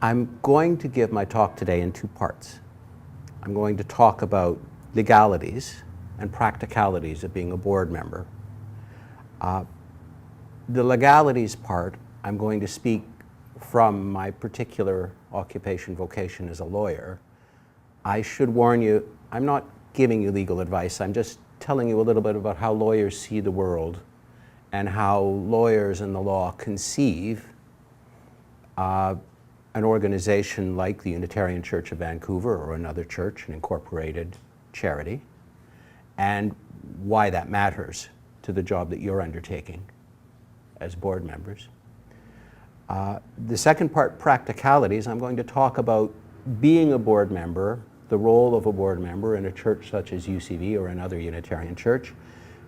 I'm going to give my talk today in two parts. I'm going to talk about legalities and practicalities of being a board member. The legalities part, I'm going to speak from my particular occupation, vocation as a lawyer. I should warn you, I'm not giving you legal advice. I'm just telling you a little bit about how lawyers see the world and how lawyers in the law conceive an organization like the Unitarian Church of Vancouver or another church, an incorporated charity, and why that matters to the job that you're undertaking as board members. The second part, practicalities, I'm going to talk about being a board member, the role of a board member in a church such as UCV or another Unitarian church,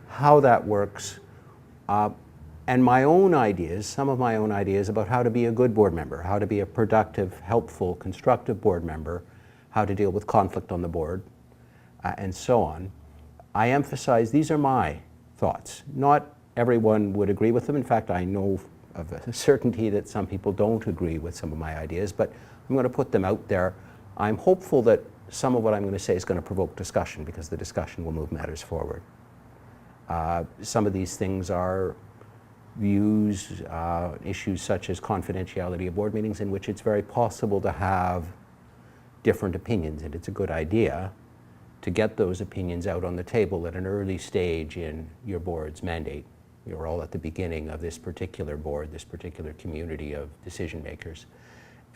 how that works, and my own ideas, some of my own ideas about how to be a good board member, how to be a productive, helpful, constructive board member, how to deal with conflict on the board, and so on. I emphasize these are my thoughts. Not everyone would agree with them. In fact, I know of a certainty that some people don't agree with some of my ideas, but I'm going to put them out there. I'm hopeful that some of what I'm going to say is going to provoke discussion, because the discussion will move matters forward. Some of these things are views, issues such as confidentiality of board meetings, in which it's very possible to have different opinions, and it's a good idea to get those opinions out on the table at an early stage in your board's mandate. You're all at the beginning of this particular board, this particular community of decision makers.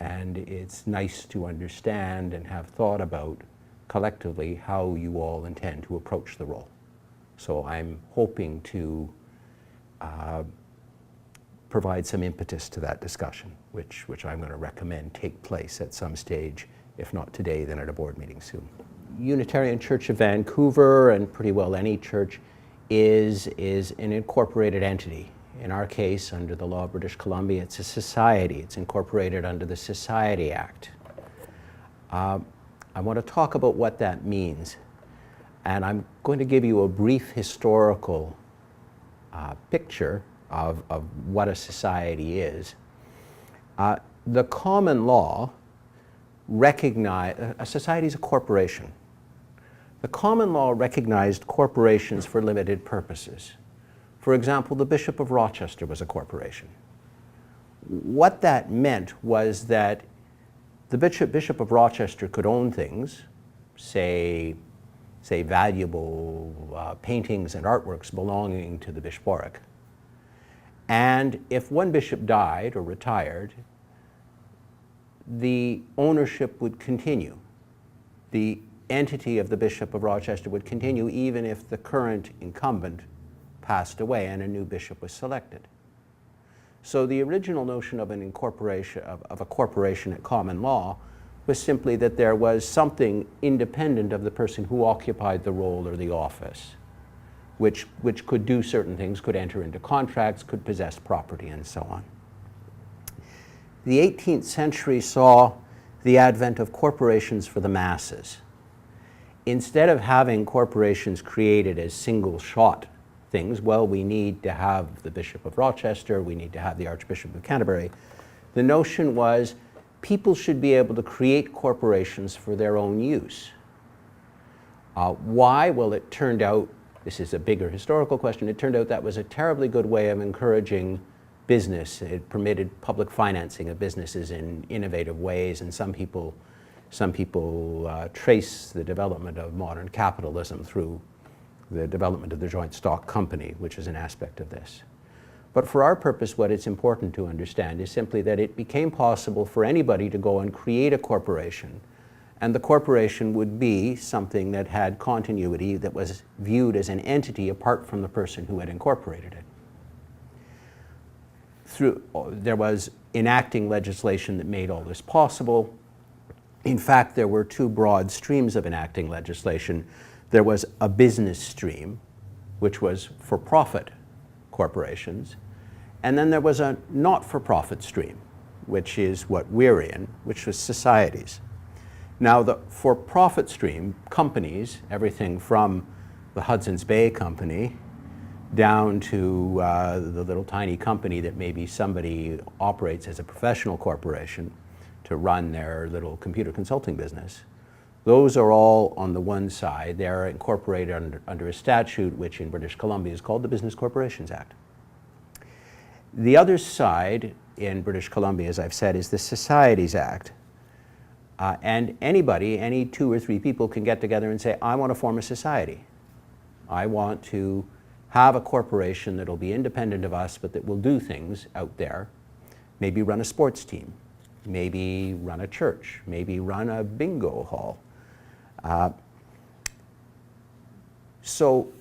And it's nice to understand and have thought about collectively how you all intend to approach the role. So I'm hoping to provide some impetus to that discussion, which I'm going to recommend take place at some stage, if not today, then at a board meeting soon. Unitarian Church of Vancouver, and pretty well any church, is an incorporated entity. In our case, under the law of British Columbia, it's a society. It's incorporated under the Society Act. I want to talk about what that means, and I'm going to give you a brief historical picture of what a society is. The common law recognized, a society is a corporation. The common law recognized corporations for limited purposes. For example, the Bishop of Rochester was a corporation. What that meant was that the Bishop of Rochester could own things, say valuable paintings and artworks belonging to the bishopric. And if one bishop died or retired, the ownership would continue. The entity of the Bishop of Rochester would continue even if the current incumbent passed away and a new bishop was selected. So the original notion of an incorporation, of a corporation at common law, was simply that there was something independent of the person who occupied the role or the office, which could do certain things, could enter into contracts, could possess property, and so on. The 18th century saw the advent of corporations for the masses. Instead of having corporations created as single-shot things, well, we need to have the Bishop of Rochester, we need to have the Archbishop of Canterbury, the notion was people should be able to create corporations for their own use. Why? Well, it turned out, this is a bigger historical question, it turned out that was a terribly good way of encouraging business. It permitted public financing of businesses in innovative ways, and some people trace the development of modern capitalism through the development of the joint stock company, which is an aspect of this. But for our purpose, what it's important to understand is simply that it became possible for anybody to go and create a corporation, and the corporation would be something that had continuity, that was viewed as an entity apart from the person who had incorporated it. There was enacting legislation that made all this possible. In fact, there were two broad streams of enacting legislation. There was a business stream, which was for-profit corporations, and then there was a not-for-profit stream, which is what we're in, which was societies. Now, the for-profit stream, companies, everything from the Hudson's Bay Company down to the little tiny company that maybe somebody operates as a professional corporation, to run their little computer consulting business. Those are all on the one side. They're incorporated under a statute which in British Columbia is called the Business Corporations Act. The other side in British Columbia, as I've said, is the Societies Act. And anybody, any 2 or 3 people can get together and say, I want to form a society. I want to have a corporation that will be independent of us, but that will do things out there. Maybe run a sports team, maybe run a church, maybe run a bingo hall. So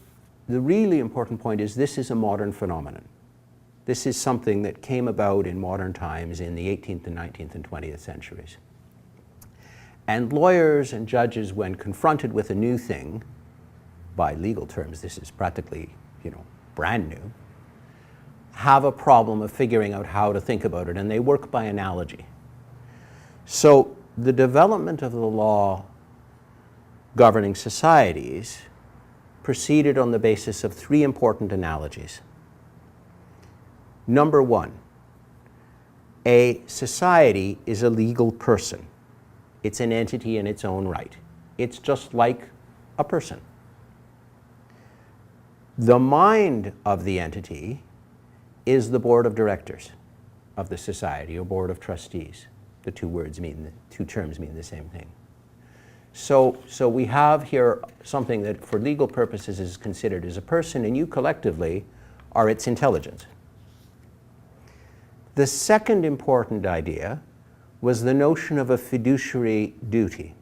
the really important point is this is a modern phenomenon. This is something that came about in modern times in the 18th and 19th and 20th centuries. And lawyers and judges, when confronted with a new thing, by legal terms, this is practically, brand new, have a problem of figuring out how to think about it, and they work by analogy. So the development of the law governing societies proceeded on the basis of 3 important analogies. Number 1, a society is a legal person. It's an entity in its own right. It's just like a person. The mind of the entity is the board of directors of the society or board of trustees. The two terms mean the same thing. So we have here something that for legal purposes is considered as a person, and you collectively are its intelligence. The second important idea was the notion of a fiduciary duty.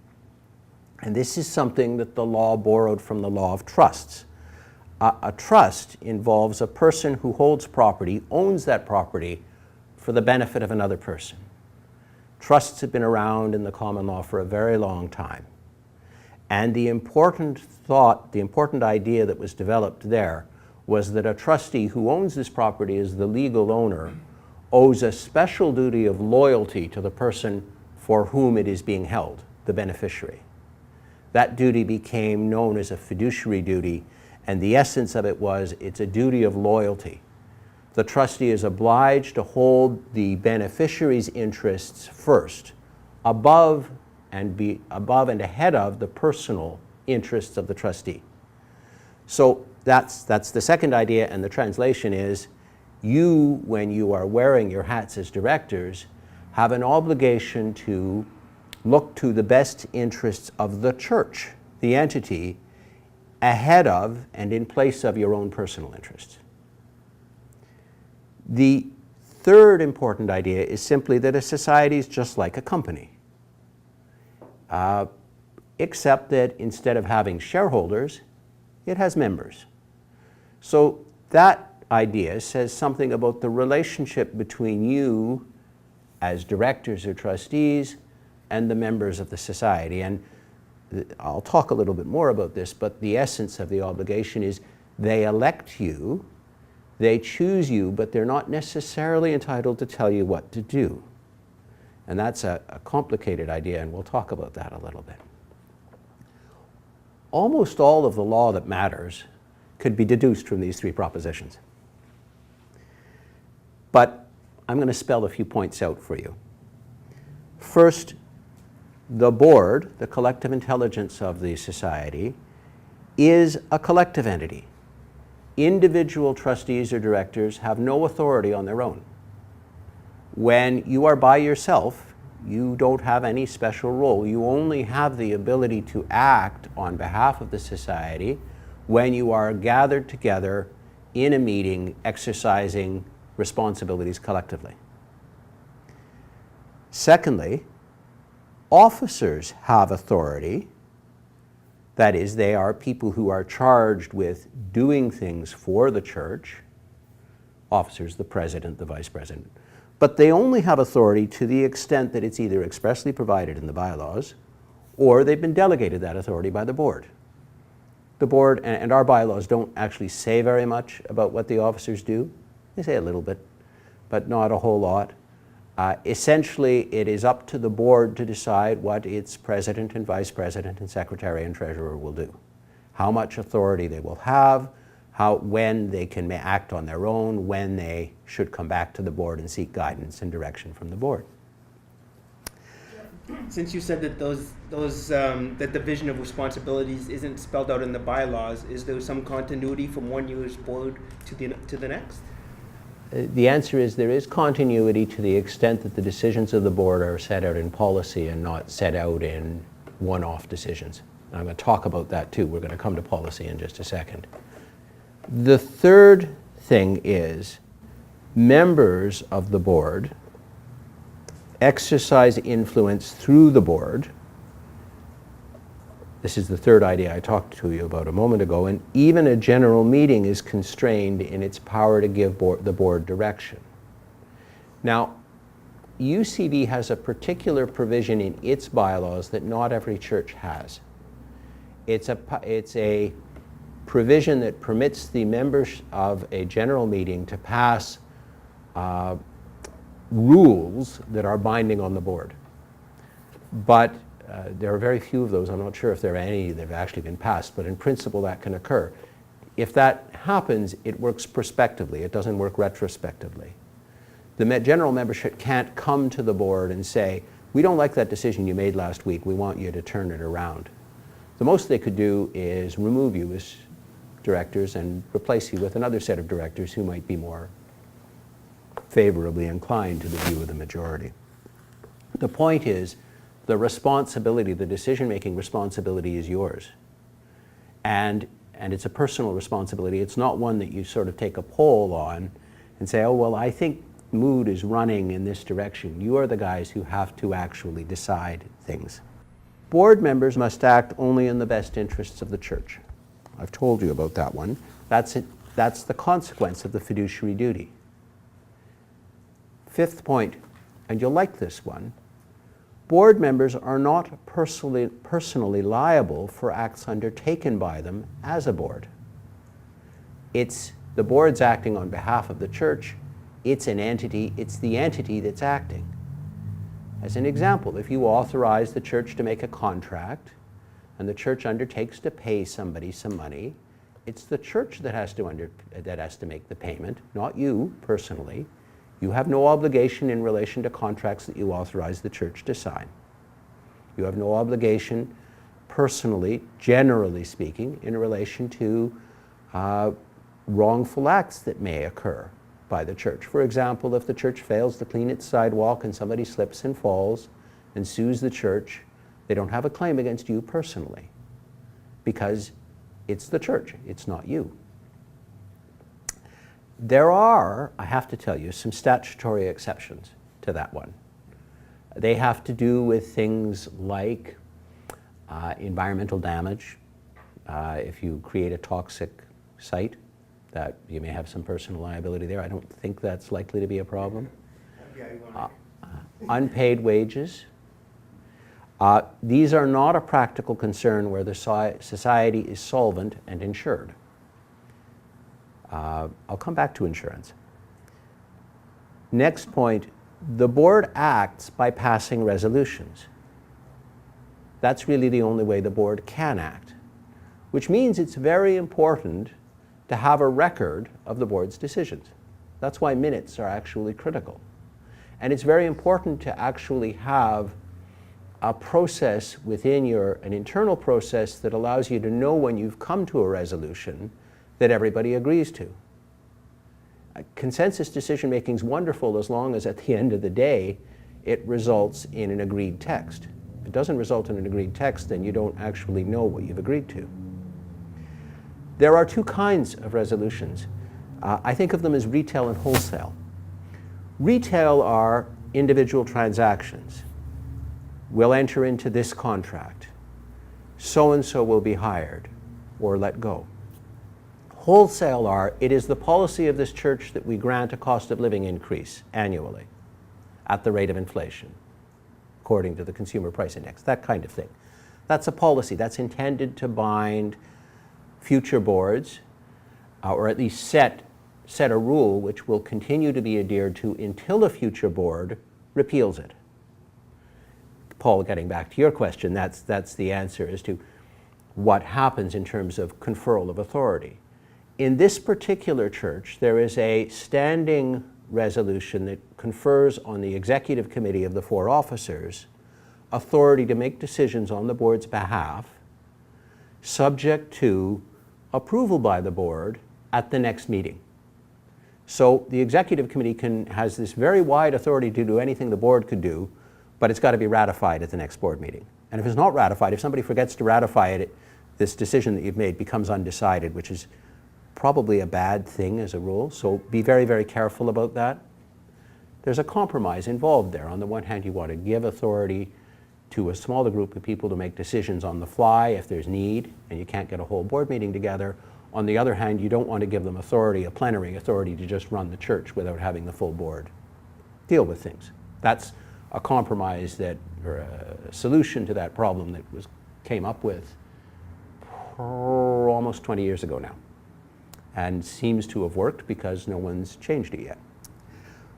And this is something that the law borrowed from the law of trusts. A trust involves a person who holds property, owns that property for the benefit of another person. Trusts have been around in the common law for a very long time. And the important idea that was developed there was that a trustee who owns this property as the legal owner owes a special duty of loyalty to the person for whom it is being held, the beneficiary. That duty became known as a fiduciary duty, and the essence of it was it's a duty of loyalty. The trustee is obliged to hold the beneficiary's interests first, above and ahead of the personal interests of the trustee. So that's the second idea, and the translation is you, when you are wearing your hats as directors, have an obligation to look to the best interests of the church, the entity, ahead of and in place of your own personal interests. The third important idea is simply that a society is just like a company, except that instead of having shareholders, it has members. So that idea says something about the relationship between you as directors or trustees and the members of the society. And I'll talk a little bit more about this, but the essence of the obligation is they elect you, they choose you, but they're not necessarily entitled to tell you what to do. And that's a complicated idea, and we'll talk about that a little bit. Almost all of the law that matters could be deduced from these 3 propositions. But I'm going to spell a few points out for you. First, the board, the collective intelligence of the society, is a collective entity. Individual trustees or directors have no authority on their own. When you are by yourself, you don't have any special role. You only have the ability to act on behalf of the society when you are gathered together in a meeting exercising responsibilities collectively. Secondly, officers have authority. That is, they are people who are charged with doing things for the church. Officers, the president, the vice president. But they only have authority to the extent that it's either expressly provided in the bylaws or they've been delegated that authority by the board. The board and our bylaws don't actually say very much about what the officers do. They say a little bit, but not a whole lot. Essentially, it is up to the board to decide what its president and vice president and secretary and treasurer will do. How much authority they will have, when they can act on their own, when they should come back to the board and seek guidance and direction from the board. Since you said that that division of responsibilities isn't spelled out in the bylaws, is there some continuity from one year's board to the next? The answer is there is continuity to the extent that the decisions of the board are set out in policy and not set out in one-off decisions. And I'm going to talk about that too. We're going to come to policy in just a second. The third thing is members of the board exercise influence through the board. This is the third idea I talked to you about a moment ago, and even a general meeting is constrained in its power to give the board direction. Now, UCV has a particular provision in its bylaws that not every church has. It's a provision that permits the members of a general meeting to pass rules that are binding on the board. But there are very few of those. I'm not sure if there are any that have actually been passed, but in principle that can occur. If that happens, it works prospectively. It doesn't work retrospectively. The general membership can't come to the board and say, we don't like that decision you made last week, we want you to turn it around. The most they could do is remove you as directors and replace you with another set of directors who might be more favorably inclined to the view of the majority. The point is, the responsibility, the decision-making responsibility is yours. And it's a personal responsibility. It's not one that you sort of take a poll on and say, oh, well, I think mood is running in this direction. You are the guys who have to actually decide things. Board members must act only in the best interests of the church. I've told you about that one. That's the consequence of the fiduciary duty. Fifth point, and you'll like this one, board members are not personally liable for acts undertaken by them as a board. It's the board's acting on behalf of the church. It's an entity. It's the entity that's acting. As an example, if you authorize the church to make a contract and the church undertakes to pay somebody some money, it's the church that has to make the payment, not you personally. You have no obligation in relation to contracts that you authorize the church to sign. You have no obligation personally, generally speaking, in relation to wrongful acts that may occur by the church. For example, if the church fails to clean its sidewalk and somebody slips and falls and sues the church, they don't have a claim against you personally because it's the church, it's not you. There are, I have to tell you, some statutory exceptions to that one. They have to do with things like environmental damage. If you create a toxic site, that you may have some personal liability there. I don't think that's likely to be a problem. Unpaid wages. These are not a practical concern where the society is solvent and insured. I'll come back to insurance. Next point, the board acts by passing resolutions. That's really the only way the board can act, which means it's very important to have a record of the board's decisions. That's why minutes are actually critical. And it's very important to actually have a process within an internal process that allows you to know when you've come to a resolution that everybody agrees to. Consensus decision-making is wonderful as long as at the end of the day it results in an agreed text. If it doesn't result in an agreed text, then you don't actually know what you've agreed to. There are two kinds of resolutions. I think of them as retail and wholesale. Retail are individual transactions. We'll enter into this contract. So-and-so will be hired or let go. Wholesale are, it is the policy of this church that we grant a cost of living increase annually at the rate of inflation, according to the Consumer Price Index, that kind of thing. That's a policy. That's intended to bind future boards, or at least set a rule which will continue to be adhered to until a future board repeals it. Paul, getting back to your question, that's the answer as to what happens in terms of conferral of authority. In this particular church, there is a standing resolution that confers on the executive committee of the 4 officers authority to make decisions on the board's behalf, subject to approval by the board at the next meeting. So the executive committee has this very wide authority to do anything the board could do, but it's got to be ratified at the next board meeting. And if it's not ratified, if somebody forgets to ratify it, this decision that you've made becomes undecided, which is probably a bad thing as a rule. So be very, very careful about that. There's a compromise involved there. On the one hand, you want to give authority to a smaller group of people to make decisions on the fly if there's need, and you can't get a whole board meeting together. On the other hand, you don't want to give them authority, a plenary authority, to just run the church without having the full board deal with things. That's a compromise or a solution to that problem that came up with almost 20 years ago now, and seems to have worked because no one's changed it yet.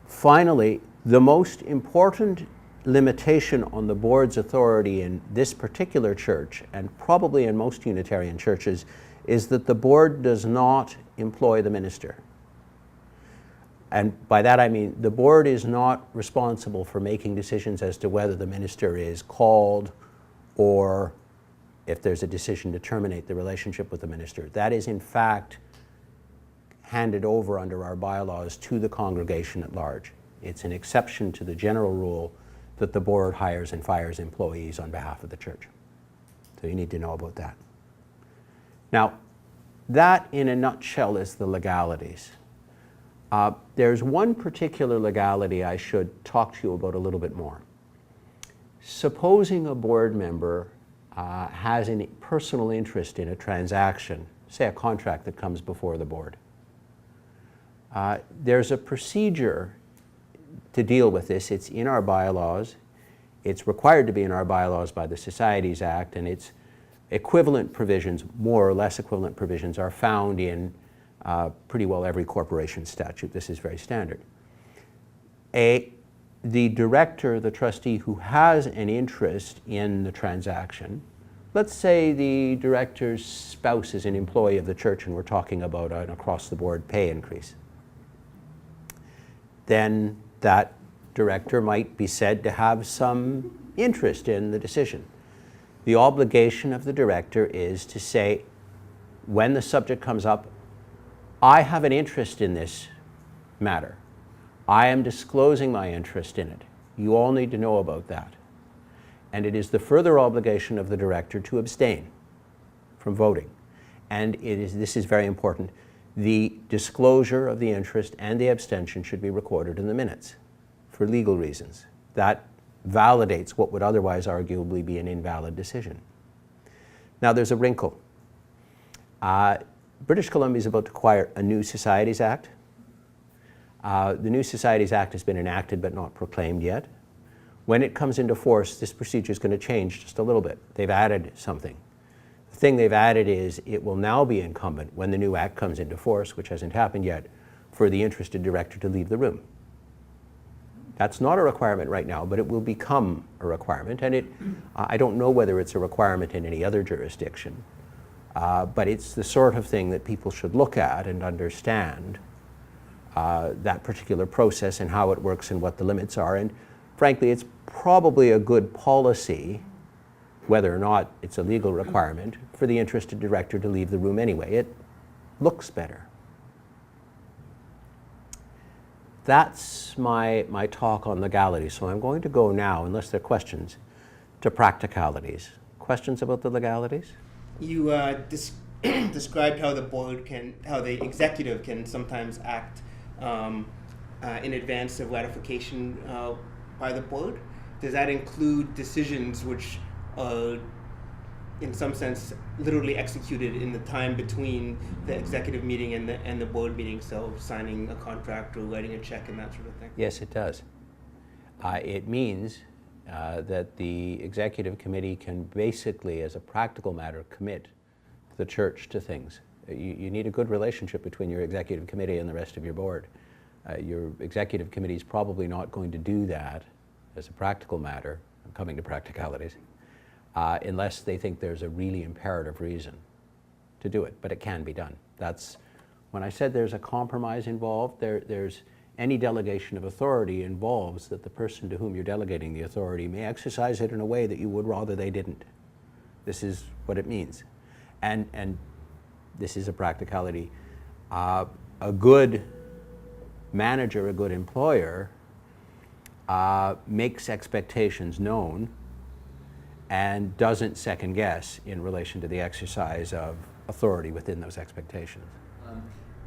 Finally, the most important limitation on the board's authority in this particular church, and probably in most Unitarian churches, is that the board does not employ the minister. And by that I mean the board is not responsible for making decisions as to whether the minister is called, or if there's a decision to terminate the relationship with the minister. That is in fact handed over under our bylaws to the congregation at large. It's an exception to the general rule that the board hires and fires employees on behalf of the church. So you need to know about that. Now, that in a nutshell is the legalities. There's one particular legality I should talk to you about a little bit more. Supposing a board member has a personal interest in a transaction, say a contract that comes before the board. There's a procedure to deal with this. It's in our bylaws. It's required to be in our bylaws by the Societies Act, and its equivalent provisions, more or less equivalent provisions, are found in pretty well every corporation statute. This is very standard. The director, the trustee who has an interest in the transaction, let's say the director's spouse is an employee of the church and we're talking about an across-the-board pay increase, then that director might be said to have some interest in the decision. The obligation of the director is to say, when the subject comes up, I have an interest in this matter. I am disclosing my interest in it. You all need to know about that. And it is the further obligation of the director to abstain from voting. And this is very important. The disclosure of the interest and the abstention should be recorded in the minutes for legal reasons. That validates what would otherwise arguably be an invalid decision. Now there's a wrinkle. British Columbia is about to acquire a new Societies Act. The new Societies Act has been enacted but not proclaimed yet. When it comes into force, this procedure is going to change just a little bit. They've added something. The thing they've added is it will now be incumbent, when the new act comes into force, which hasn't happened yet, for the interested director to leave the room. That's not a requirement right now, but it will become a requirement. And I don't know whether it's a requirement in any other jurisdiction, but it's the sort of thing that people should look at and understand that particular process and how it works and what the limits are. And frankly, it's probably a good policy, whether or not it's a legal requirement, for the interested director to leave the room anyway. It looks better. That's my talk on legalities. So I'm going to go now, unless there are questions, to practicalities. Questions about the legalities? You described how the executive can sometimes act in advance of ratification by the board. Does that include decisions which are, in some sense, literally executed in the time between the executive meeting and the board meeting, so signing a contract or writing a check and that sort of thing? Yes, it does. It means that the executive committee can basically, as a practical matter, commit the church to things. You need a good relationship between your executive committee and the rest of your board. Your executive committee is probably not going to do that as a practical matter. I'm coming to practicalities. Unless they think there's a really imperative reason to do it, but it can be done. That's when I said there's a compromise involved. There's any delegation of authority involves that the person to whom you're delegating the authority may exercise it in a way that you would rather they didn't. This is what it means. And this is a practicality. A good manager, a good employer, makes expectations known and doesn't second guess in relation to the exercise of authority within those expectations.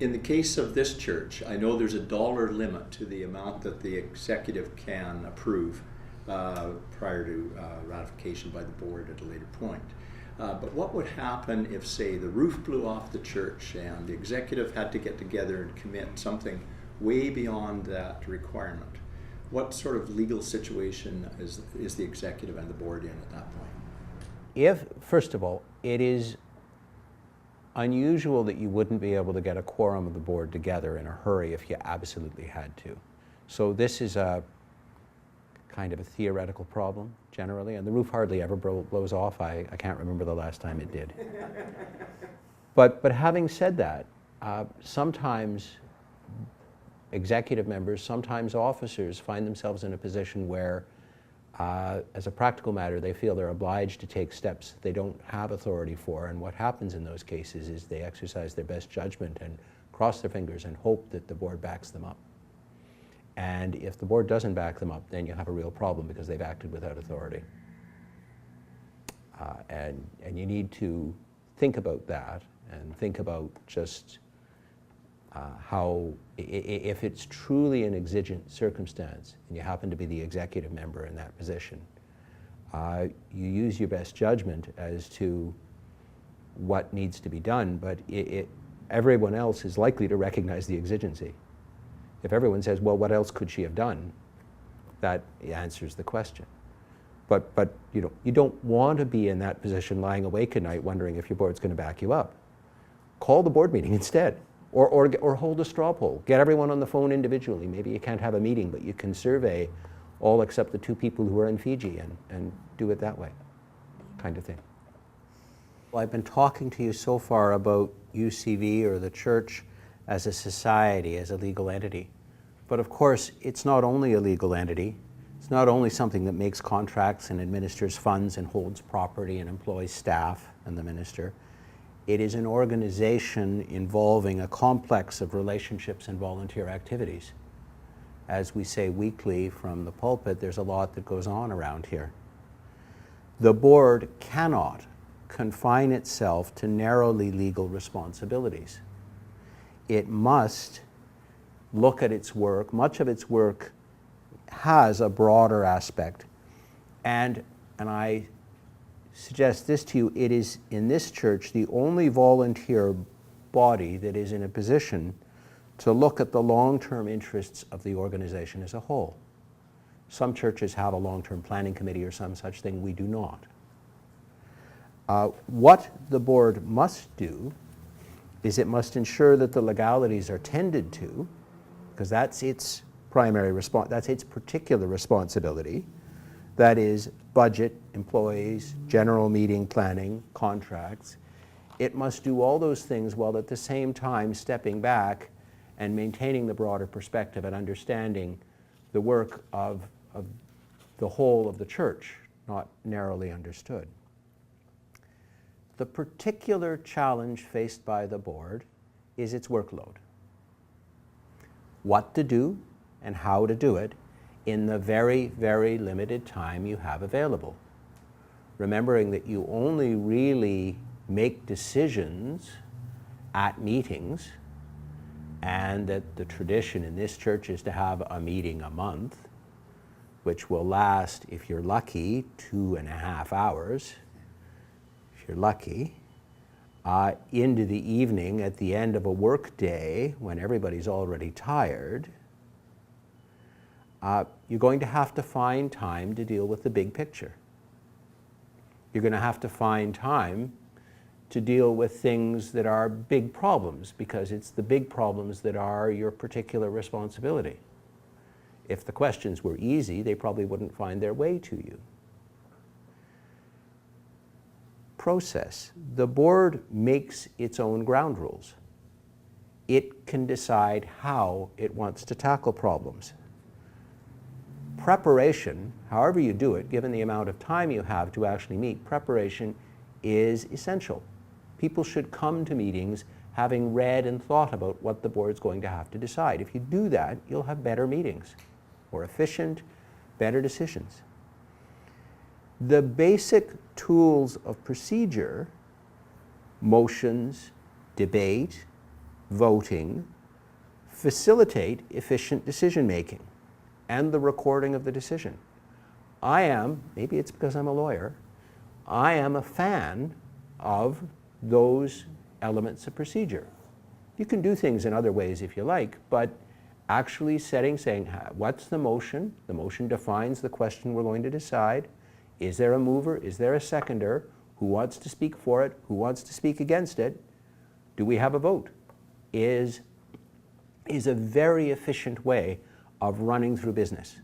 In the case of this church, I know there's a dollar limit to the amount that the executive can approve prior to ratification by the board at a later point. But what would happen if, say, the roof blew off the church and the executive had to get together and commit something way beyond that requirement? What sort of legal situation is the executive and the board in at that point? If, first of all, it is unusual that you wouldn't be able to get a quorum of the board together in a hurry if you absolutely had to. So this is a kind of a theoretical problem generally, and the roof hardly ever blows off. I can't remember the last time it did. But having said that, sometimes executive members, sometimes officers find themselves in a position where as a practical matter, they feel they're obliged to take steps they don't have authority for, and what happens in those cases is they exercise their best judgment and cross their fingers and hope that the board backs them up. And if the board doesn't back them up, then you have a real problem because they've acted without authority. And you need to think about that and think about just how, if it's truly an exigent circumstance and you happen to be the executive member in that position, you use your best judgment as to what needs to be done, but everyone else is likely to recognize the exigency. If everyone says, well, what else could she have done? That answers the question. But you don't want to be in that position lying awake at night wondering if your board's going to back you up. Call the board meeting instead. Or hold a straw poll. Get everyone on the phone individually. Maybe you can't have a meeting, but you can survey all except the 2 people who are in Fiji and do it that way, kind of thing. Well, I've been talking to you so far about UCV or the church as a society, as a legal entity. But of course, it's not only a legal entity. It's not only something that makes contracts and administers funds and holds property and employs staff and the minister. It is an organization involving a complex of relationships and volunteer activities. As we say weekly from the pulpit, there's a lot that goes on around here. The board cannot confine itself to narrowly legal responsibilities. It must look at its work. Much of its work has a broader aspect. And I suggest this to you, it is in this church the only volunteer body that is in a position to look at the long-term interests of the organization as a whole. Some churches have a long-term planning committee or some such thing. We do not. What the board must do is it must ensure that the legalities are tended to, because that's its primary response, that's its particular responsibility. That is budget, employees, general meeting planning, contracts. It must do all those things while at the same time stepping back and maintaining the broader perspective and understanding the work of the whole of the church, not narrowly understood. The particular challenge faced by the board is its workload. What to do and how to do it in the very, very limited time you have available. Remembering that you only really make decisions at meetings, and that the tradition in this church is to have a meeting a month, which will last, if you're lucky, 2.5 hours, if you're lucky, into the evening at the end of a work day when everybody's already tired. You're going to have to find time to deal with the big picture. You're going to have to find time to deal with things that are big problems, because it's the big problems that are your particular responsibility. If the questions were easy, they probably wouldn't find their way to you. Process. The board makes its own ground rules. it can decide how it wants to tackle problems. Preparation, however you do it, given the amount of time you have to actually meet, preparation is essential. People should come to meetings having read and thought about what the board's going to have to decide. If you do that, you'll have better meetings, more efficient, better decisions. The basic tools of procedure, motions, debate, voting, facilitate efficient decision making and the recording of the decision. I am, maybe it's because I'm a lawyer, I am a fan of those elements of procedure. You can do things in other ways if you like, but actually saying, what's the motion? The motion defines the question we're going to decide. Is there a mover? Is there a seconder? Who wants to speak for it? Who wants to speak against it? Do we have a vote? Is a very efficient way of running through business.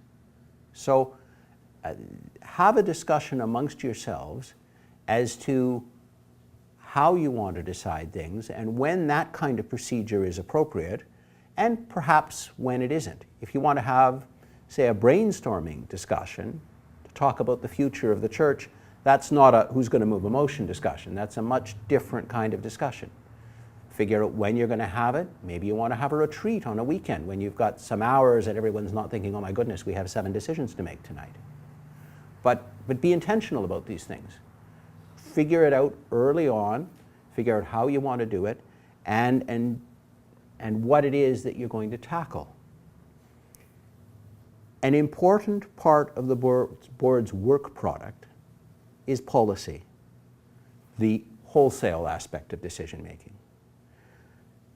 So have a discussion amongst yourselves as to how you want to decide things and when that kind of procedure is appropriate, and perhaps when it isn't. If you want to have, say, a brainstorming discussion to talk about the future of the church, that's not a who's going to move a motion discussion. That's a much different kind of discussion. Figure out when you're going to have it. Maybe you want to have a retreat on a weekend when you've got some hours and everyone's not thinking, oh my goodness, we have 7 decisions to make tonight. But be intentional about these things. Figure it out early on, figure out how you want to do it, and what it is that you're going to tackle. An important part of the board's work product is policy, the wholesale aspect of decision making.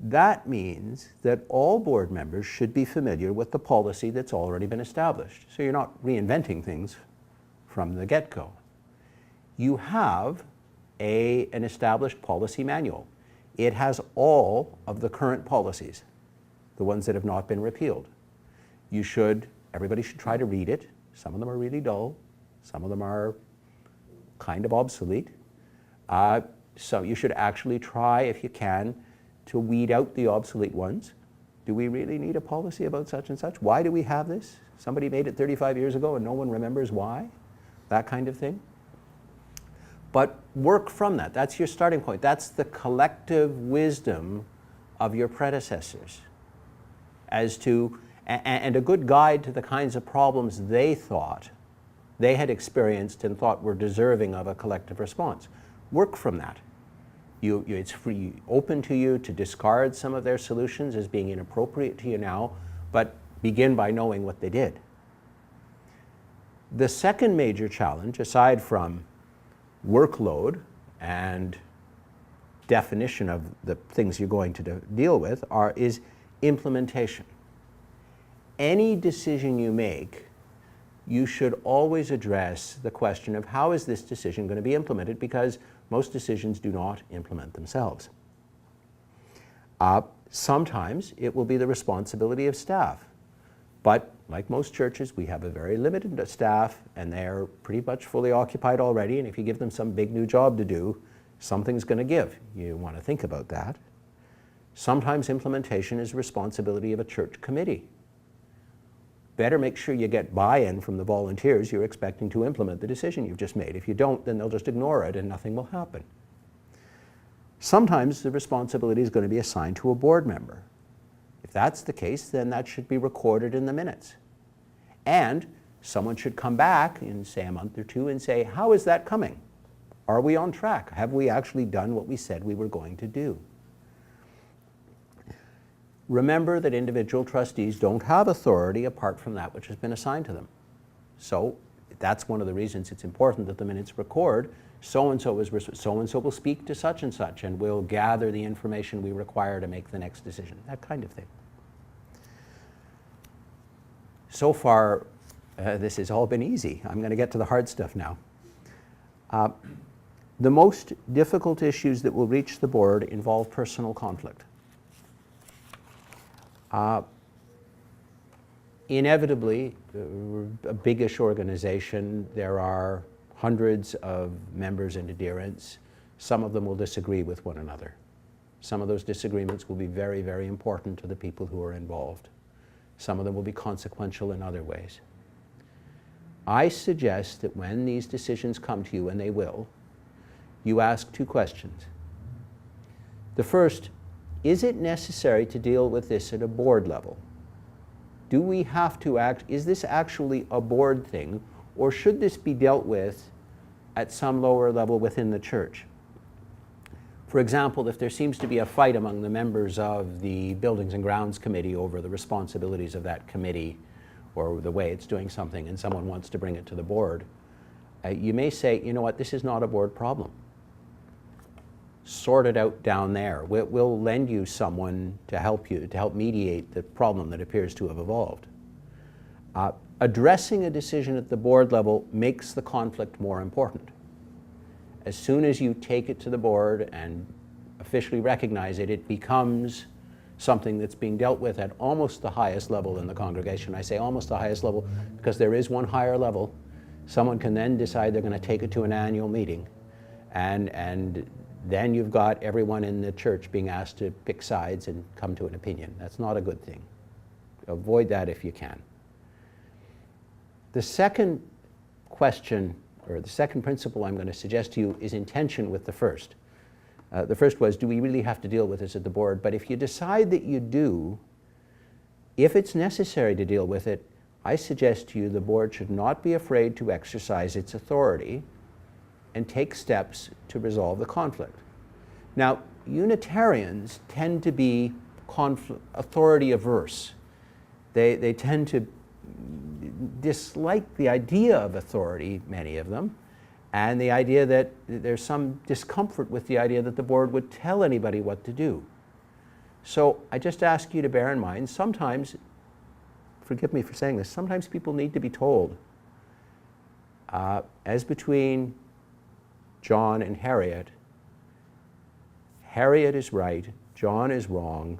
That means that all board members should be familiar with the policy that's already been established. So you're not reinventing things from the get-go. You have an established policy manual. It has all of the current policies, the ones that have not been repealed. Everybody should try to read it. Some of them are really dull. Some of them are kind of obsolete. So you should actually try, if you can, to weed out the obsolete ones. Do we really need a policy about such and such? Why do we have this? Somebody made it 35 years ago and no one remembers why? That kind of thing. But work from that. That's your starting point. That's the collective wisdom of your predecessors as to, and a good guide to the kinds of problems they thought they had experienced and thought were deserving of a collective response. Work from that. It's free, open to you to discard some of their solutions as being inappropriate to you now, but begin by knowing what they did. The second major challenge, aside from workload and definition of the things you're going to deal with, is implementation. Any decision you make, you should always address the question of how is this decision going to be implemented, because most decisions do not implement themselves. Sometimes it will be the responsibility of staff, but like most churches, we have a very limited staff and they're pretty much fully occupied already, and if you give them some big new job to do, something's going to give. You want to think about that. Sometimes implementation is the responsibility of a church committee. Better make sure you get buy-in from the volunteers you're expecting to implement the decision you've just made. If you don't, then they'll just ignore it and nothing will happen. Sometimes the responsibility is going to be assigned to a board member. If that's the case, then that should be recorded in the minutes. And someone should come back in, say, a month or two and say, how is that coming? Are we on track? Have we actually done what we said we were going to do? Remember that individual trustees don't have authority apart from that which has been assigned to them. So that's one of the reasons it's important that the minutes record so-and-so will speak to such and such, and we'll gather the information we require to make the next decision, that kind of thing. So far, this has all been easy. I'm going to get to the hard stuff now. The most difficult issues that will reach the board involve personal conflict. Inevitably, a biggish organization, there are hundreds of members and adherents. Some of them will disagree with one another. Some of those disagreements will be very, very important to the people who are involved. Some of them will be consequential in other ways. I suggest that when these decisions come to you, and they will, you ask two questions. The first, is it necessary to deal with this at a board level? Do we have to act, is this actually a board thing, or should this be dealt with at some lower level within the church? For example, if there seems to be a fight among the members of the Buildings and Grounds Committee over the responsibilities of that committee or the way it's doing something, and someone wants to bring it to the board, you may say, you know what, this is not a board problem. Sort it out down there. We'll lend you someone to help you, to help mediate the problem that appears to have evolved. Addressing a decision at the board level makes the conflict more important. As soon as you take it to the board and officially recognize it, it becomes something that's being dealt with at almost the highest level in the congregation. I say almost the highest level because there is one higher level. Someone can then decide they're going to take it to an annual meeting, and then you've got everyone in the church being asked to pick sides and come to an opinion. That's not a good thing. Avoid that if you can. The second question, or the second principle I'm going to suggest to you, is in tension with the first. The first was, do we really have to deal with this at the board? But if you decide that you do, if it's necessary to deal with it, I suggest to you the board should not be afraid to exercise its authority and take steps to resolve the conflict. Now, Unitarians tend to be authority averse. They tend to dislike the idea of authority, many of them, and the idea that there's some discomfort with the idea that the board would tell anybody what to do. So I just ask you to bear in mind, sometimes, forgive me for saying this, sometimes people need to be told. As between John and Harriet, Harriet is right, John is wrong,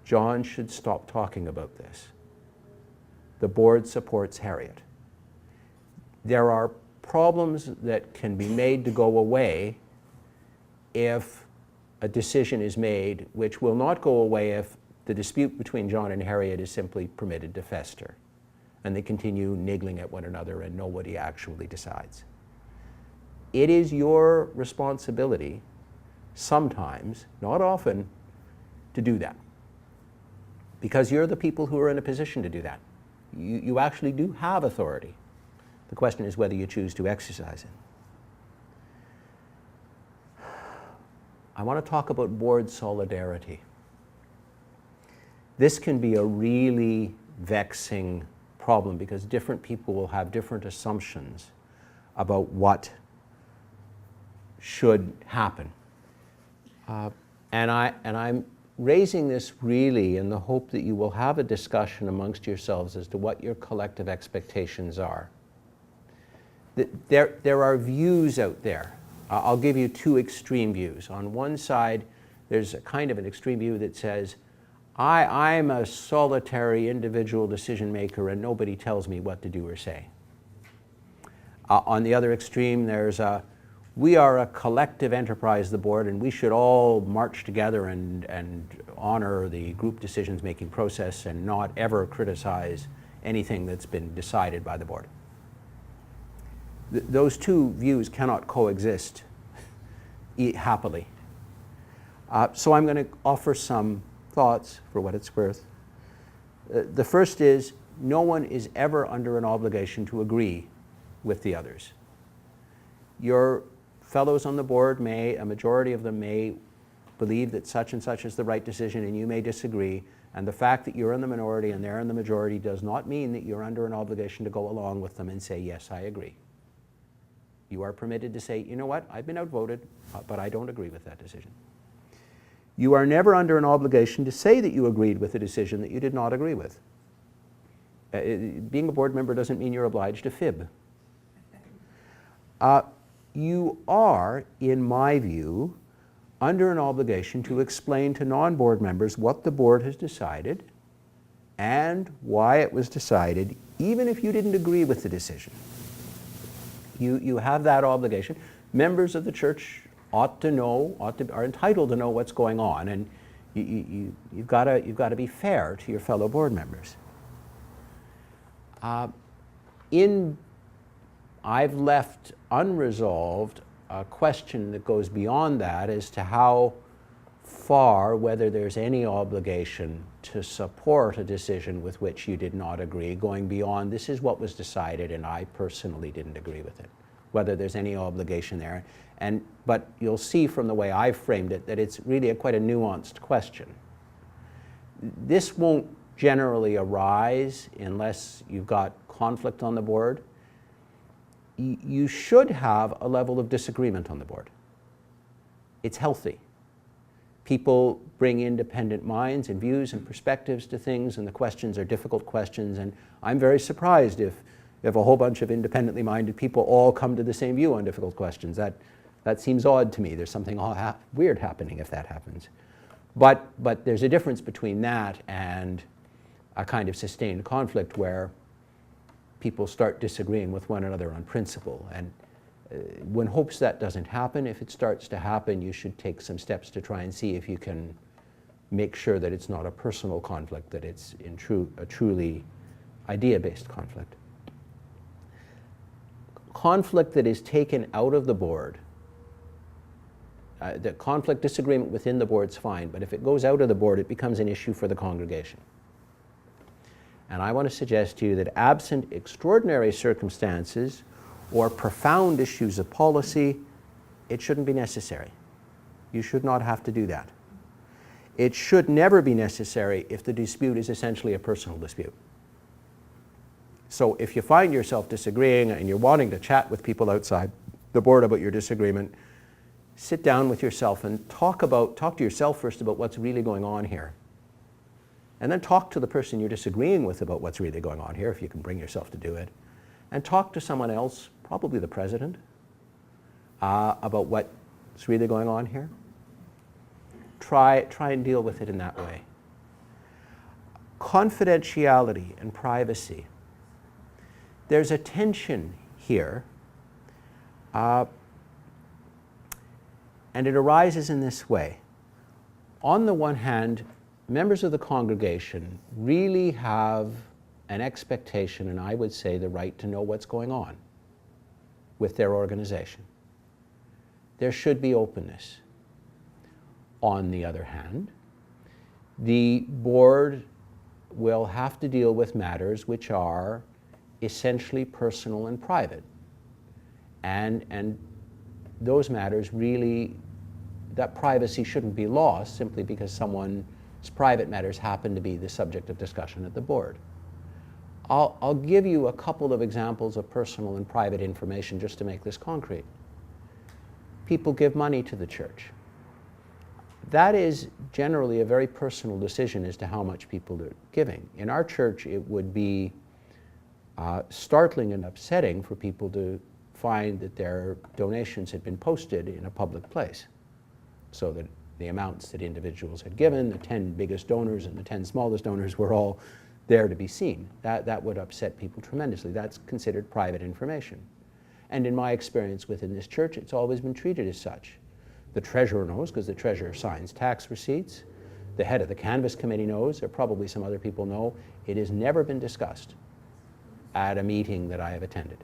John should stop talking about this. The board supports Harriet. There are problems that can be made to go away if a decision is made, which will not go away if the dispute between John and Harriet is simply permitted to fester, and they continue niggling at one another and nobody actually decides. It is your responsibility, sometimes, not often, to do that, because you're the people who are in a position to do that. You actually do have authority. The question is whether you choose to exercise it. I want to talk about board solidarity. This can be a really vexing problem because different people will have different assumptions about what should happen. And I'm raising this really in the hope that you will have a discussion amongst yourselves as to what your collective expectations are. There are views out there. I'll give you two extreme views. On one side, there's a kind of an extreme view that says, I'm a solitary individual decision maker and nobody tells me what to do or say. On the other extreme, there's we are a collective enterprise, the board, and we should all march together and honor the group decisions making process and not ever criticize anything that's been decided by the board. Those two views cannot coexist happily. So I'm going to offer some thoughts for what it's worth. The first is, no one is ever under an obligation to agree with the others. Your fellows on the board may, a majority of them may believe that such and such is the right decision and you may disagree, and the fact that you're in the minority and they're in the majority does not mean that you're under an obligation to go along with them and say, yes, I agree. You are permitted to say, you know what, I've been outvoted, but I don't agree with that decision. You are never under an obligation to say that you agreed with a decision that you did not agree with. Being a board member doesn't mean you're obliged to fib. You are, in my view, under an obligation to explain to non-board members what the board has decided and why it was decided, even if you didn't agree with the decision. You have that obligation. Members of the church are entitled to know what's going on, and you've got to be fair to your fellow board members. I've left unresolved a question that goes beyond that as to how far, whether there's any obligation to support a decision with which you did not agree, going beyond this is what was decided and I personally didn't agree with it, whether there's any obligation there. But you'll see from the way I've framed it that it's really quite a nuanced question. This won't generally arise unless you've got conflict on the board. You should have a level of disagreement on the board. It's healthy. People bring independent minds and views and perspectives to things, and the questions are difficult questions, and I'm very surprised if a whole bunch of independently minded people all come to the same view on difficult questions. That seems odd to me. There's something weird happening if that happens. But there's a difference between that and a kind of sustained conflict where people start disagreeing with one another on principle. And one hopes that doesn't happen. If it starts to happen, you should take some steps to try and see if you can make sure that it's not a personal conflict, that it's a truly idea-based conflict. Conflict that is taken out of the board, the conflict, disagreement within the board's fine, but if it goes out of the board, it becomes an issue for the congregation. And I want to suggest to you that absent extraordinary circumstances or profound issues of policy, it shouldn't be necessary. You should not have to do that. It should never be necessary if the dispute is essentially a personal dispute. So if you find yourself disagreeing and you're wanting to chat with people outside the board about your disagreement, sit down with yourself and talk to yourself first about what's really going on here. And then talk to the person you're disagreeing with about what's really going on here, if you can bring yourself to do it. And talk to someone else, probably the president, about what's really going on here. Try and deal with it in that way. Confidentiality and privacy. There's a tension here, and it arises in this way. On the one hand, members of the congregation really have an expectation, and I would say the right to know what's going on with their organization. There should be openness. On the other hand, the board will have to deal with matters which are essentially personal and private. And those matters really, that privacy shouldn't be lost simply because someone's private matters happen to be the subject of discussion at the board. I'll give you a couple of examples of personal and private information just to make this concrete. People give money to the church. That is generally a very personal decision as to how much people are giving. In our church, it would be startling and upsetting for people to find that their donations had been posted in a public place, so that the amounts that individuals had given, the 10 biggest donors and the 10 smallest donors, were all there to be seen. That would upset people tremendously. That's considered private information. And in my experience within this church, it's always been treated as such. The treasurer knows, because the treasurer signs tax receipts. The head of the canvass committee knows, or probably some other people know. It has never been discussed at a meeting that I have attended,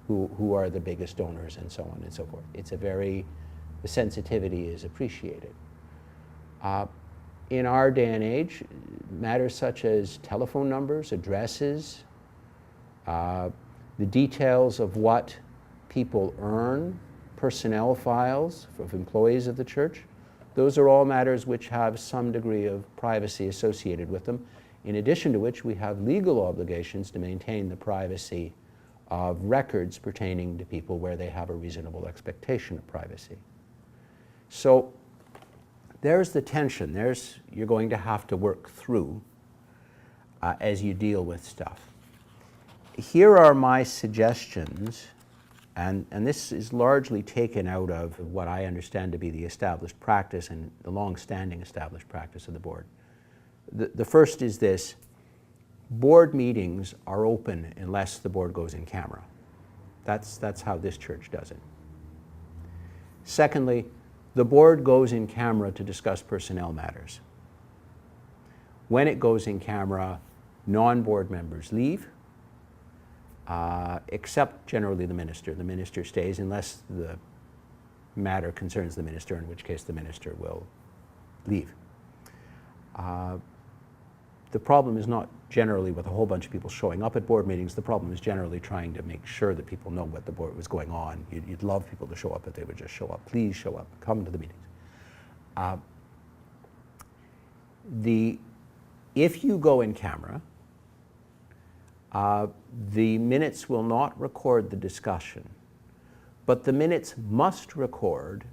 who are the biggest donors and so on and so forth. The sensitivity is appreciated. In our day and age, matters such as telephone numbers, addresses, the details of what people earn, personnel files of employees of the church, those are all matters which have some degree of privacy associated with them, in addition to which we have legal obligations to maintain the privacy of records pertaining to people where they have a reasonable expectation of privacy. So there's the tension. You're going to have to work through as you deal with stuff. Here are my suggestions, and this is largely taken out of what I understand to be the established practice and the long-standing established practice of the board. The first is this: board meetings are open unless the board goes in camera. That's how this church does it. Secondly, the board goes in camera to discuss personnel matters. When it goes in camera, non-board members leave, except generally the minister. The minister stays unless the matter concerns the minister, in which case the minister will leave. The problem is not generally with a whole bunch of people showing up at board meetings. The problem is generally trying to make sure that people know what the board was going on. You'd love people to show up, but they would just show up. Please show up. Come to the meetings. If you go in camera, the minutes will not record the discussion, but the minutes must record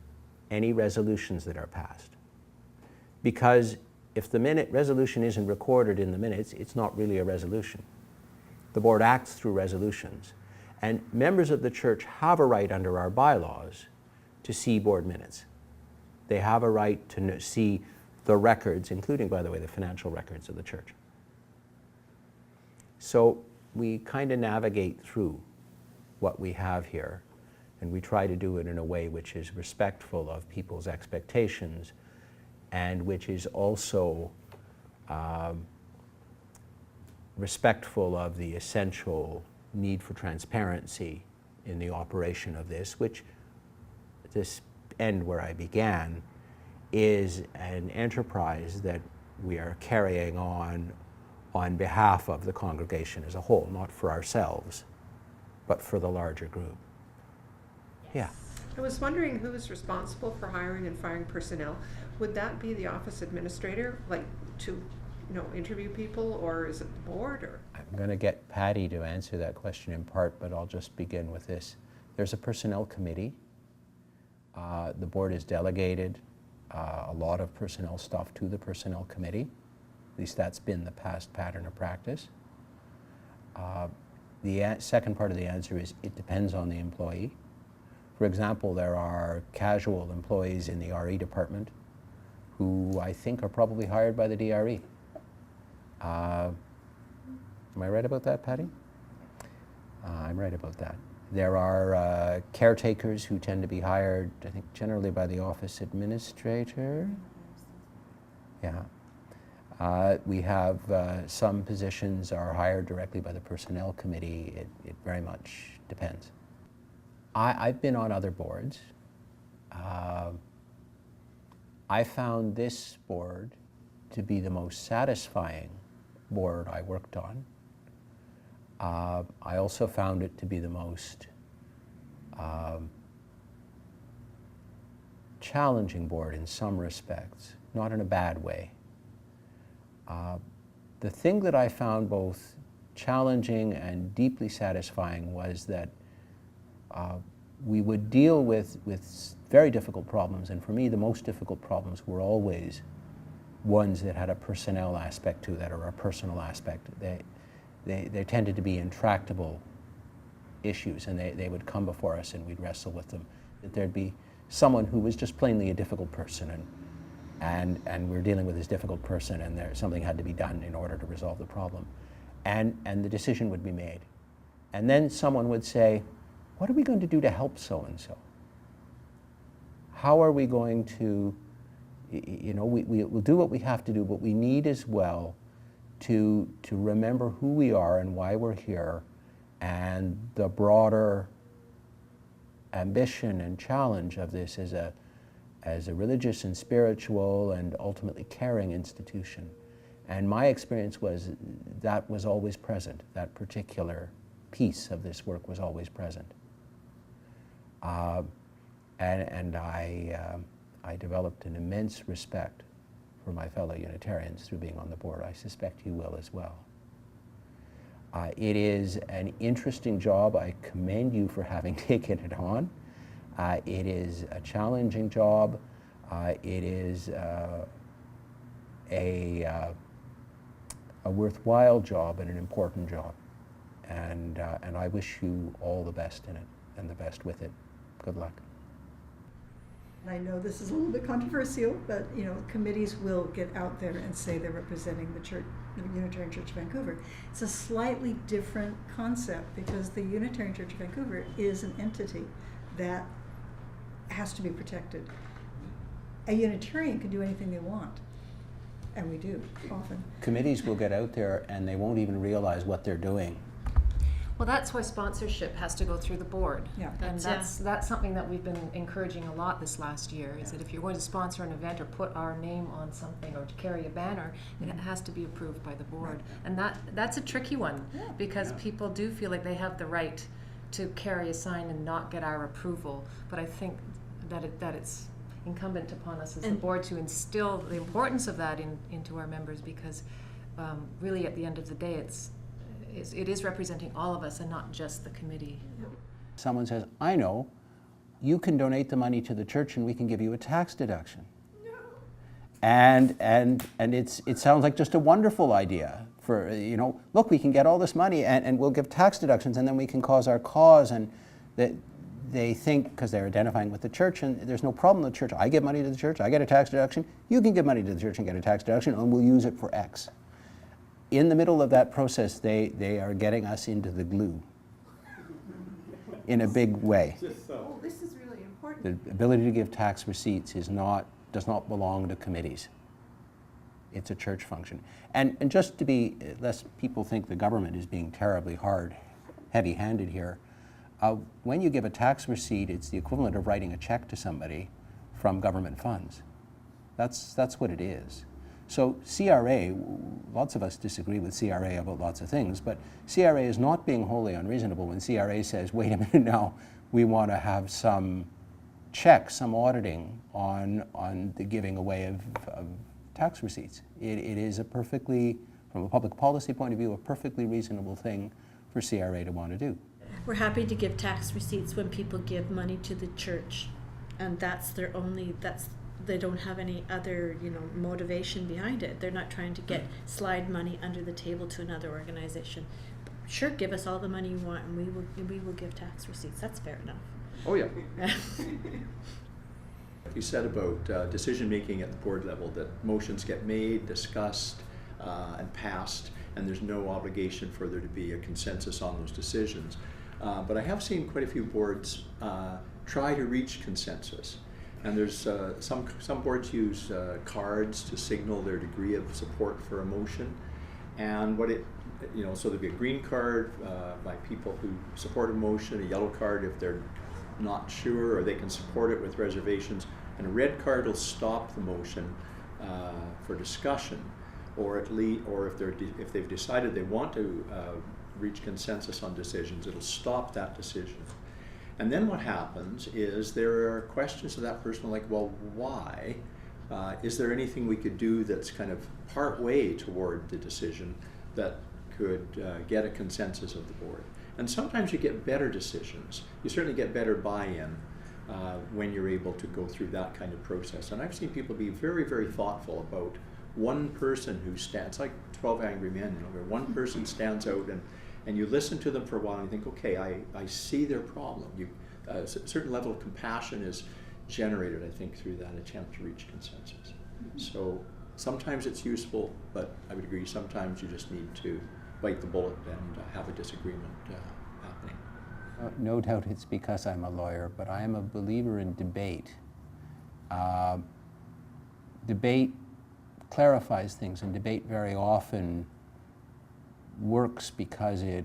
any resolutions that are passed. Because if the resolution isn't recorded in the minutes, it's not really a resolution. The board acts through resolutions. And members of the church have a right under our bylaws to see board minutes. They have a right to see the records, including, by the way, the financial records of the church. So we kind of navigate through what we have here, and we try to do it in a way which is respectful of people's expectations and which is also respectful of the essential need for transparency in the operation of this, which, this end where I began, is an enterprise that we are carrying on behalf of the congregation as a whole, not for ourselves, but for the larger group. Yeah. I was wondering who is responsible for hiring and firing personnel. Would that be the office administrator, like to, interview people, or is it the board? Or I'm going to get Patty to answer that question in part, but I'll just begin with this. There's a personnel committee. The board has delegated a lot of personnel stuff to the personnel committee. At least that's been the past pattern of practice. The second part of the answer is it depends on the employee. For example, there are casual employees in the RE department who I think are probably hired by the DRE. Am I right about that, Patty? I'm right about that. There are caretakers who tend to be hired, I think, generally by the office administrator. Yeah. We have some positions are hired directly by the personnel committee. It very much depends. I've been on other boards. I found this board to be the most satisfying board I worked on. I also found it to be the most challenging board in some respects, not in a bad way. The thing that I found both challenging and deeply satisfying was that we would deal with very difficult problems, and for me the most difficult problems were always ones that had a personnel aspect to that, or a personal aspect. They tended to be intractable issues, and they would come before us and we'd wrestle with them. That there'd be someone who was just plainly a difficult person, and we're dealing with this difficult person, and something had to be done in order to resolve the problem. And the decision would be made. And then someone would say, what are we going to do to help so-and-so? How are we going to, we'll do what we have to do, but we need as well to remember who we are and why we're here, and the broader ambition and challenge of this as a religious and spiritual and ultimately caring institution. And my experience was that was always present. That particular piece of this work was always present. And I developed an immense respect for my fellow Unitarians through being on the board. I suspect you will as well. It is an interesting job. I commend you for having taken it on. It is a challenging job. It is a worthwhile job and an important job. And I wish you all the best in it and the best with it. Good luck. I know this is a little bit controversial, but committees will get out there and say they're representing the church, the Unitarian Church of Vancouver. It's a slightly different concept because the Unitarian Church of Vancouver is an entity that has to be protected. A Unitarian can do anything they want, and we do often. Committees will get out there and they won't even realize what they're doing. Well, that's why sponsorship has to go through the board. Yeah. And that's something that we've been encouraging a lot this last year, is that if you're going to sponsor an event or put our name on something or to carry a banner, then it has to be approved by the board. And that's a tricky one, because people do feel like they have the right to carry a sign and not get our approval. But I think that it's incumbent upon us as the board to instill the importance of that into our members, because really at the end of the day it is representing all of us and not just the committee. Someone says, I know, you can donate the money to the church and we can give you a tax deduction. No. And it sounds like just a wonderful idea for, look, we can get all this money and we'll give tax deductions and then we can cause our cause. And that they think, because they're identifying with the church, and there's no problem with the church. I give money to the church, I get a tax deduction, you can give money to the church and get a tax deduction, and we'll use it for X. In the middle of that process, they are getting us into the glue in a big way. Oh, this is really important. The ability to give tax receipts does not belong to committees. It's a church function. And just to be, lest people think the government is being terribly heavy-handed here, when you give a tax receipt, it's the equivalent of writing a check to somebody from government funds. That's what it is. So CRA, lots of us disagree with CRA about lots of things, but CRA is not being wholly unreasonable when CRA says, wait a minute now, we want to have some checks, some auditing on the giving away of tax receipts. It is from a public policy point of view, a perfectly reasonable thing for CRA to want to do. We're happy to give tax receipts when people give money to the church, and they don't have any other, motivation behind it. They're not trying to slide money under the table to another organization. Sure, give us all the money you want, and we will give tax receipts. That's fair enough. Oh yeah. You said about decision making at the board level, that motions get made, discussed, and passed, and there's no obligation for there to be a consensus on those decisions. But I have seen quite a few boards try to reach consensus. And there's some boards use cards to signal their degree of support for a motion, and so there'd be a green card by people who support a motion, a yellow card if they're not sure or they can support it with reservations, and a red card will stop the motion for discussion, or if they've decided they want to reach consensus on decisions, it'll stop that decision. And then what happens is there are questions to that person like, well, why? Is there anything we could do that's kind of part way toward the decision that could get a consensus of the board? And sometimes you get better decisions. You certainly get better buy-in when you're able to go through that kind of process. And I've seen people be very, very thoughtful about one person who stands, like 12 Angry Men, where one person stands out and you listen to them for a while and you think, okay, I see their problem. A certain level of compassion is generated, I think, through that attempt to reach consensus. So sometimes it's useful, but I would agree sometimes you just need to bite the bullet and have a disagreement happening. No doubt it's because I'm a lawyer, but I am a believer in debate. Debate clarifies things, and debate very often works because it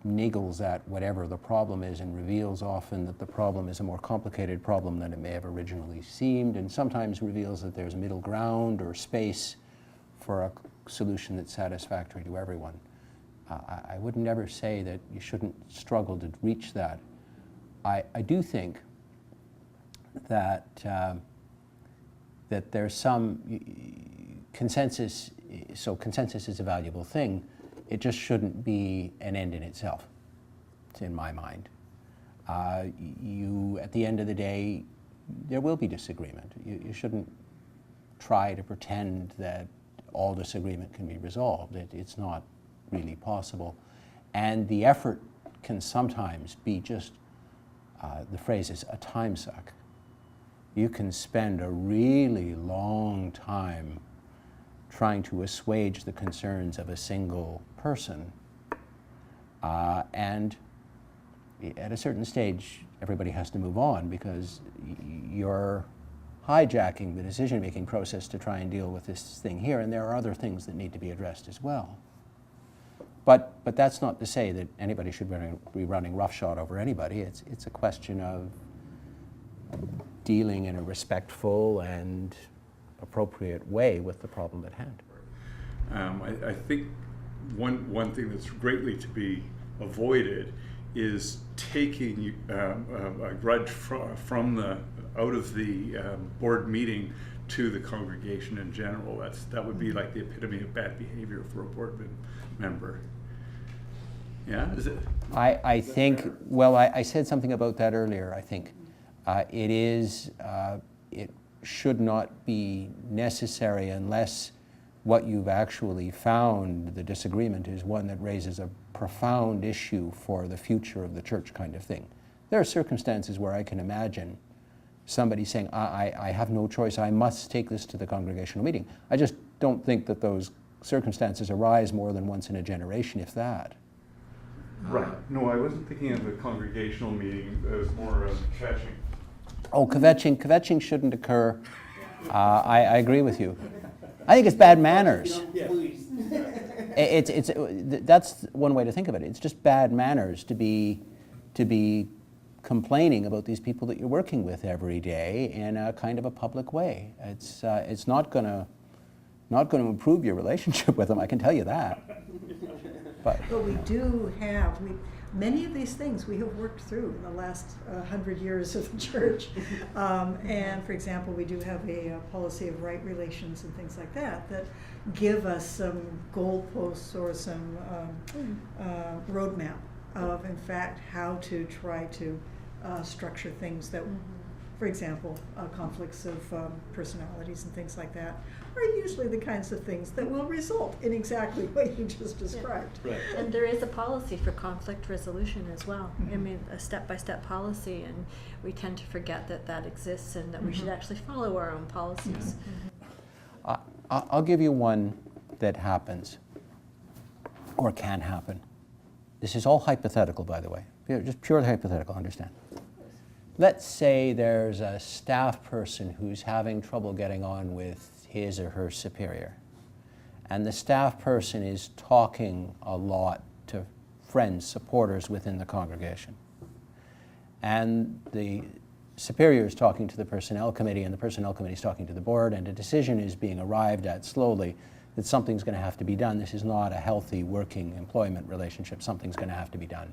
niggles at whatever the problem is and reveals often that the problem is a more complicated problem than it may have originally seemed, and sometimes reveals that there's middle ground or space for a solution that's satisfactory to everyone. I would never say that you shouldn't struggle to reach that. I do think that that there's some consensus, so consensus is a valuable thing. It just shouldn't be an end in itself, in my mind. At the end of the day, there will be disagreement. You shouldn't try to pretend that all disagreement can be resolved. It's not really possible. And the effort can sometimes be just, the phrase is a time suck. You can spend a really long time trying to assuage the concerns of a single person. And at a certain stage, everybody has to move on because you're hijacking the decision-making process to try and deal with this thing here, and there are other things that need to be addressed as well. But that's not to say that anybody should be running roughshod over anybody. It's a question of dealing in a respectful and appropriate way with the problem at hand. I think one thing that's greatly to be avoided is taking a grudge from the out of the board meeting to the congregation in general. That would be like the epitome of bad behavior for a board member. Yeah, is it? I think, well, I said something about that earlier. I think it should not be necessary unless what you've actually found, the disagreement, is one that raises a profound issue for the future of the church kind of thing. There are circumstances where I can imagine somebody saying, I have no choice, I must take this to the congregational meeting. I just don't think that those circumstances arise more than once in a generation, if that. Right. No, I wasn't thinking of the congregational meeting. It was more kvetching. Oh, kvetching shouldn't occur. I agree with you. I think it's bad manners. That's one way to think of it. It's just bad manners to be complaining about these people that you're working with every day in a kind of a public way. It's not going to improve your relationship with them, I can tell you that. But we do have, many of these things we have worked through in the last 100 years of the church. And for example, we do have a policy of right relations and things like that give us some goalposts or some roadmap of, in fact, how to try to structure things that, for example, conflicts of personalities and things like that are usually the kinds of things that will result in exactly what you just described. Right. And there is a policy for conflict resolution as well. I mean, a step-by-step policy, and we tend to forget that exists and that we should actually follow our own policies. I'll give you one that happens, or can happen. This is all hypothetical, by the way. Just purely hypothetical, understand. Let's say there's a staff person who's having trouble getting on with his or her superior. And the staff person is talking a lot to friends, supporters within the congregation. And the superior is talking to the personnel committee, and the personnel committee is talking to the board, and a decision is being arrived at slowly that something's going to have to be done. This is not a healthy working employment relationship. Something's going to have to be done.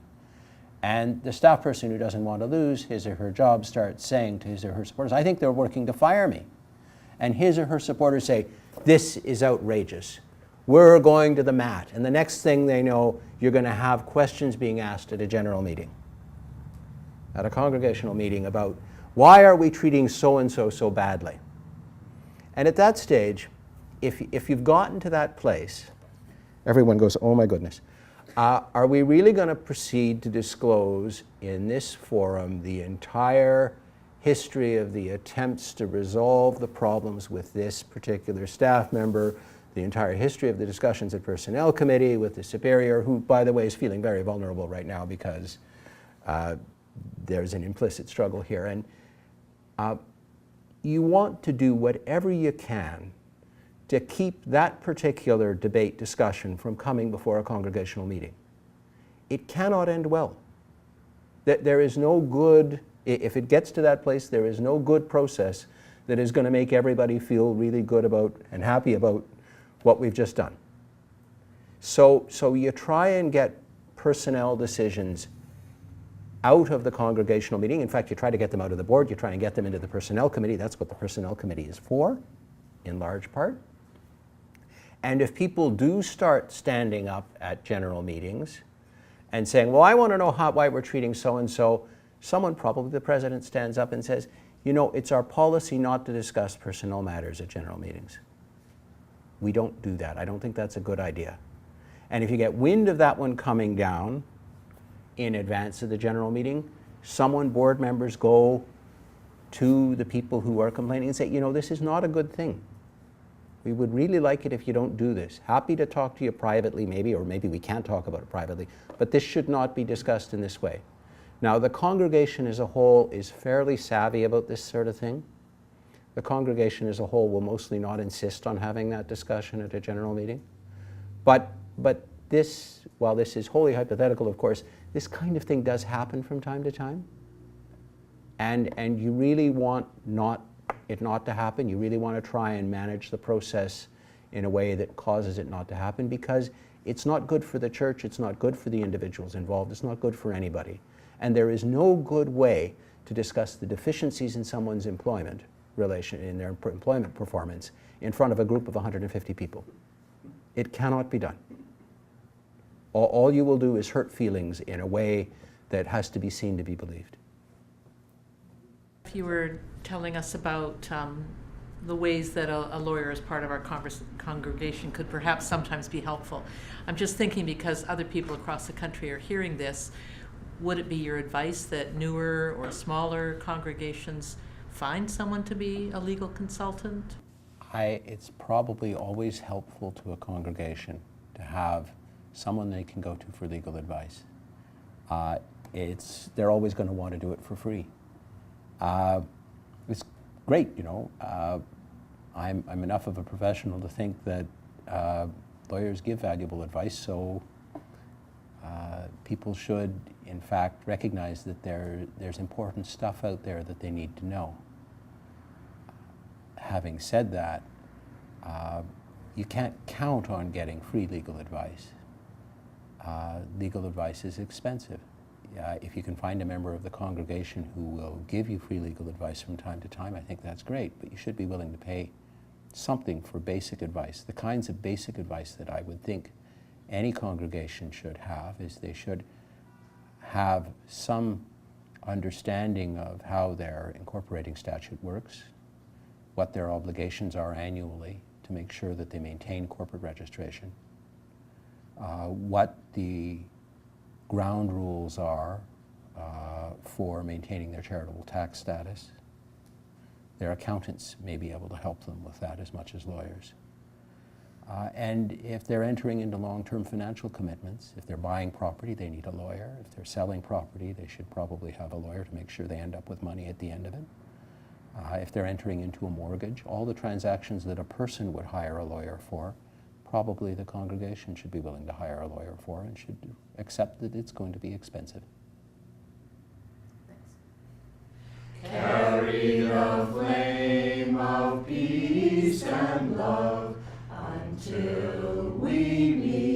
And the staff person who doesn't want to lose his or her job starts saying to his or her supporters, I think they're working to fire me. And his or her supporters say, this is outrageous. We're going to the mat. And the next thing they know, you're going to have questions being asked at a general meeting, at a congregational meeting, about why are we treating so-and-so so badly? And at that stage, if you've gotten to that place, everyone goes, oh my goodness. Are we really going to proceed to disclose in this forum the entire history of the attempts to resolve the problems with this particular staff member, the entire history of the discussions at Personnel Committee with the superior, who, by the way, is feeling very vulnerable right now because there's an implicit struggle here. And you want to do whatever you can to keep that particular debate discussion from coming before a congregational meeting. It cannot end well. There is no good, if it gets to that place, there is no good process that is going to make everybody feel really good about and happy about what we've just done. So you try and get personnel decisions out of the congregational meeting. In fact, you try to get them out of the board, you try and get them into the Personnel Committee. That's what the Personnel Committee is for, in large part. And if people do start standing up at general meetings and saying, well, I want to know why we're treating so-and-so, someone, probably the president, stands up and says, you know, it's our policy not to discuss personnel matters at general meetings. We don't do that. I don't think that's a good idea. And if you get wind of that one coming down in advance of the general meeting, board members go to the people who are complaining and say, you know, this is not a good thing. We would really like it if you don't do this. Happy to talk to you privately maybe, or maybe we can't talk about it privately, but this should not be discussed in this way. Now, the congregation as a whole is fairly savvy about this sort of thing. The congregation as a whole will mostly not insist on having that discussion at a general meeting. But this, while this is wholly hypothetical, of course, this kind of thing does happen from time to time. And you really want it not to happen. You really want to try and manage the process in a way that causes it not to happen, because it's not good for the church, it's not good for the individuals involved, it's not good for anybody. And there is no good way to discuss the deficiencies in someone's employment in their employment performance in front of a group of 150 people. It cannot be done. All you will do is hurt feelings in a way that has to be seen to be believed. If you were telling us about the ways that a lawyer as part of our congregation could perhaps sometimes be helpful, I'm just thinking, because other people across the country are hearing this, would it be your advice that newer or smaller congregations find someone to be a legal consultant? It's probably always helpful to a congregation to have someone they can go to for legal advice. They're always going to want to do it for free. It's great, you know. I'm enough of a professional to think that lawyers give valuable advice, so people should, in fact, recognize that there's important stuff out there that they need to know. Having said that, you can't count on getting free legal advice. Legal advice is expensive. If you can find a member of the congregation who will give you free legal advice from time to time, I think that's great, but you should be willing to pay something for basic advice. The kinds of basic advice that I would think any congregation should have is they should have some understanding of how their incorporating statute works, what their obligations are annually to make sure that they maintain corporate registration, what the ground rules are for maintaining their charitable tax status. Their accountants may be able to help them with that as much as lawyers. And if they're entering into long-term financial commitments, if they're buying property, they need a lawyer. If they're selling property, they should probably have a lawyer to make sure they end up with money at the end of it. If they're entering into a mortgage, all the transactions that a person would hire a lawyer for, probably the congregation should be willing to hire a lawyer for and should accept that it's going to be expensive. Carry the flame of peace and love until we meet